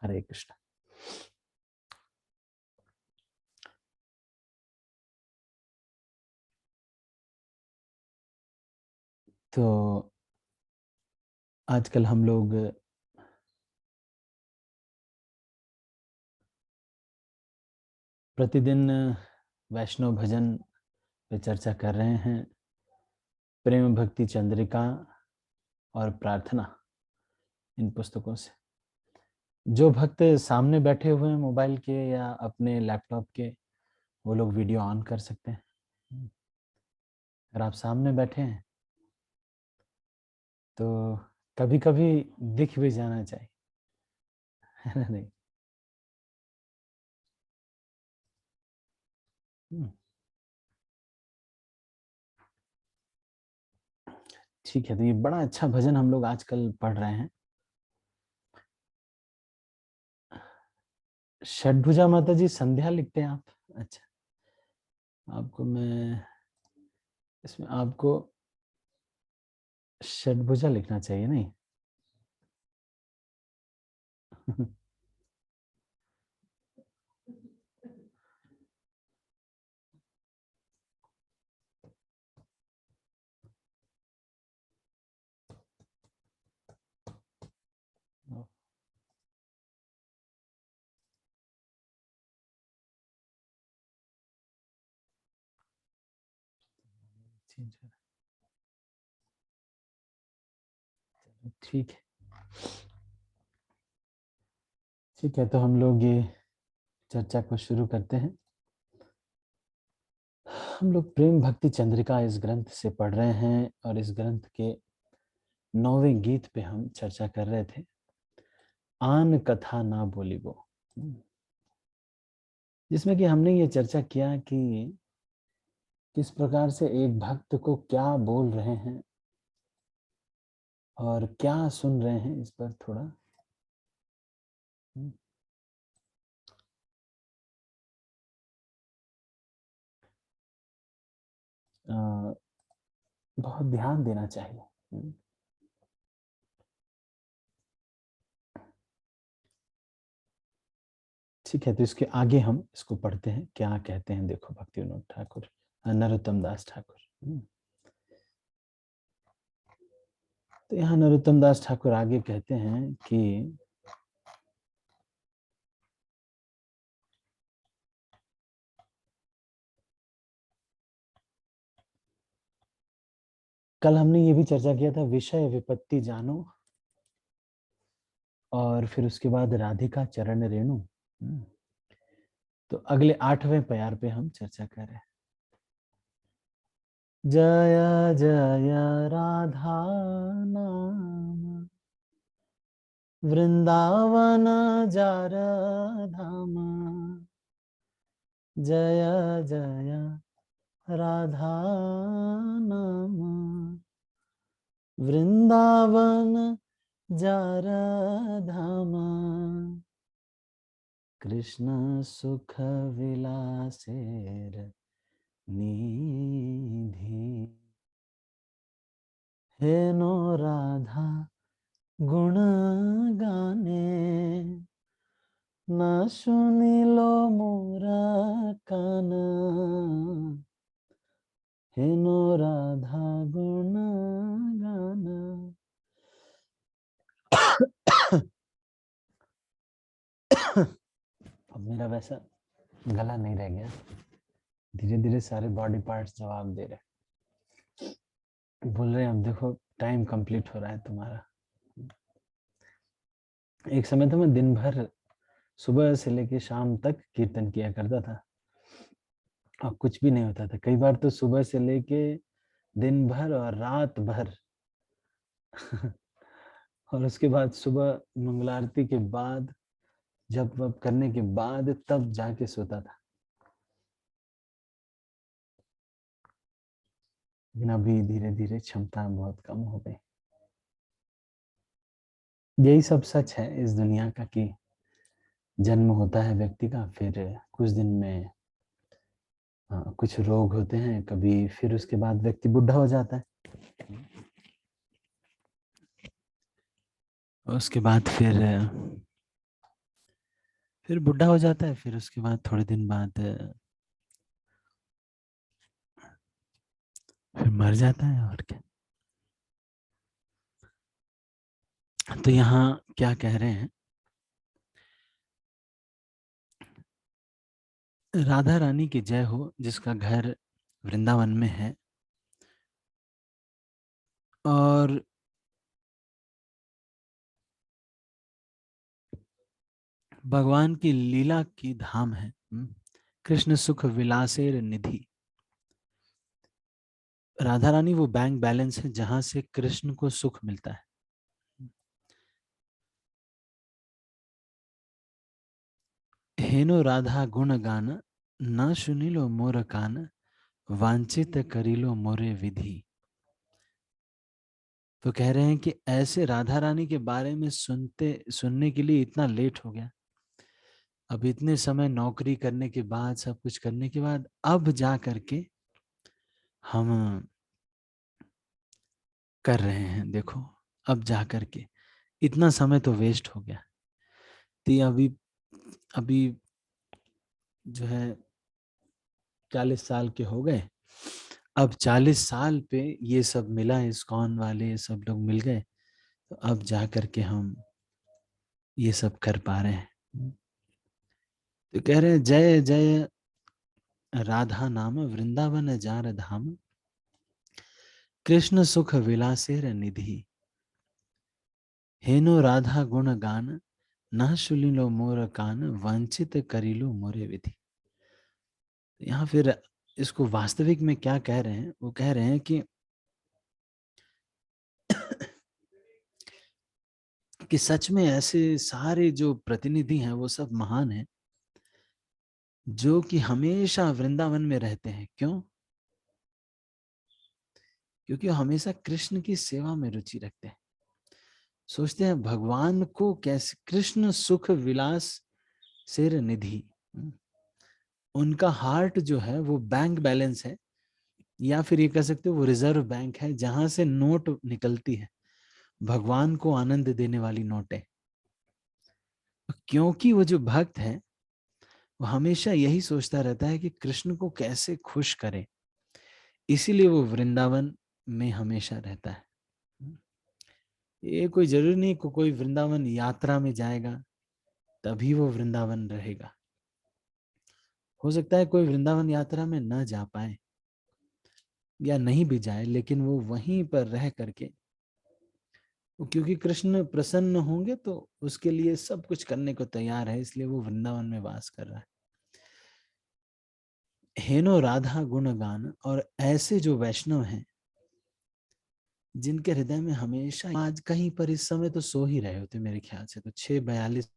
हरे कृष्ण। तो आजकल हम लोग प्रतिदिन वैष्णव भजन पे चर्चा कर रहे हैं, प्रेम भक्ति चंद्रिका और प्रार्थना, इन पुस्तकों से। जो भक्त सामने बैठे हुए हैं मोबाइल के या अपने लैपटॉप के, वो लोग वीडियो ऑन कर सकते हैं। अगर आप सामने बैठे हैं तो कभी कभी दिख भी जाना चाहिए, है ना? नहीं? ठीक है, तो ये बड़ा अच्छा भजन हम लोग आजकल पढ़ रहे हैं। षड्भुजा माता जी संध्या लिखते हैं आप? अच्छा, आपको मैं इसमें आपको षड्भुजा लिखना चाहिए, नहीं? ठीक है, ठीक है, तो हम लोग ये चर्चा को शुरू करते हैं। हम लोग प्रेम भक्ति चंद्रिका इस ग्रंथ से पढ़ रहे हैं और इस ग्रंथ के 9वें गीत पे हम चर्चा कर रहे थे। आन कथा ना बोली वो, जिसमें कि हमने ये चर्चा किया कि किस प्रकार से एक भक्त को क्या बोल रहे हैं और क्या सुन रहे हैं, इस पर थोड़ा बहुत ध्यान देना चाहिए। ठीक है, तो इसके आगे हम इसको पढ़ते हैं, क्या कहते हैं। देखो, भक्ति विनोद ठाकुर, नरोत्तम दास ठाकुर। तो यहाँ नरोत्तम दास ठाकुर आगे कहते हैं कि कल हमने ये भी चर्चा किया था, विषय विपत्ति जानो, और फिर उसके बाद राधिका चरण रेणु। तो अगले 8वें प्यार पे हम चर्चा कर रहे हैं। जय जय राधा नाम, वृंदावन जार धाम। जय जय राधा नाम, वृंदावन जार धाम। कृष्ण सुख विलासेर निधि, हेनो राधा गुण गाने, न सुनिलो मोरा कान। हेनो राधा गुण गाना। अब मेरा वैसा गला नहीं रह गया, धीरे धीरे सारे बॉडी पार्ट्स जवाब दे रहे, बोल रहे हैं अब देखो टाइम कंप्लीट हो रहा है तुम्हारा। एक समय तो मैं दिन भर सुबह से लेके शाम तक कीर्तन किया करता था, और कुछ भी नहीं होता था। कई बार तो सुबह से लेके दिन भर और रात भर और उसके बाद सुबह मंगलारती के बाद जप वप करने के बाद तब जाके सोता था। लेकिन अभी धीरे धीरे क्षमता बहुत कम हो गई। यही सब सच है इस दुनिया का कि जन्म होता है व्यक्ति का, फिर कुछ दिन में कुछ रोग होते हैं कभी, फिर उसके बाद व्यक्ति बुढ़ा हो जाता है। उसके बाद फिर फिर बुढ़ा हो जाता है, फिर उसके बाद थोड़े दिन बाद फिर मर जाता है, और क्या। तो यहाँ क्या कह रहे हैं, राधा रानी की जय हो, जिसका घर वृंदावन में है और भगवान की लीला की धाम है। कृष्ण सुख विलासेर निधि। राधा रानी वो बैंक बैलेंस है जहां से कृष्ण को सुख मिलता है। हेनो राधा गुण गान, न सुनिलो मोर कान, वांछित करिलो मोरे विधि। तो कह रहे हैं कि ऐसे राधा रानी के बारे में सुनने के लिए इतना लेट हो गया। अब इतने समय नौकरी करने के बाद, सब कुछ करने के बाद, अब जा करके हम कर रहे हैं, देखो। अब जा करके इतना समय तो वेस्ट हो गया। तो अभी अभी जो है 40 साल के हो गए। अब 40 साल पे ये सब मिला, इस्कॉन वाले सब लोग मिल गए, तो अब जा करके हम ये सब कर पा रहे हैं। तो कह रहे हैं जय जय राधा नाम, वृंदावन जार धाम, कृष्ण सुख विलासेर निधि। हेनो राधा गुण गान, ना सुनिलो मोर कान, वांछित करिलो मोरे विधि। यहाँ फिर इसको वास्तविक में क्या कह रहे हैं, वो कह रहे हैं कि सच में ऐसे सारे जो प्रतिनिधि हैं वो सब महान हैं, जो कि हमेशा वृंदावन में रहते हैं। क्यों? क्योंकि वो हमेशा कृष्ण की सेवा में रुचि रखते हैं। सोचते हैं भगवान को कैसे, कृष्ण सुख विलास सिर निधि। उनका हार्ट जो है वो बैंक बैलेंस है, या फिर ये कह सकते हो वो रिजर्व बैंक है, जहां से नोट निकलती है, भगवान को आनंद देने वाली नोटें। क्योंकि वो जो भक्त है वो हमेशा यही सोचता रहता है कि कृष्ण को कैसे खुश करे, इसीलिए वो वृंदावन में हमेशा रहता है। ये कोई जरूरी नहीं को कोई वृंदावन यात्रा में जाएगा तभी वो वृंदावन रहेगा। हो सकता है कोई वृंदावन यात्रा में न जा पाए या नहीं भी जाए, लेकिन वो वहीं पर रह करके, क्योंकि कृष्ण प्रसन्न होंगे तो उसके लिए सब कुछ करने को तैयार है, इसलिए वो वृंदावन में वास कर रहा है। हेनो राधा गुण गान, और ऐसे जो वैष्णव हैं जिनके हृदय में हमेशा, आज कहीं पर इस समय तो सो ही रहे होते मेरे ख्याल से, तो 6:42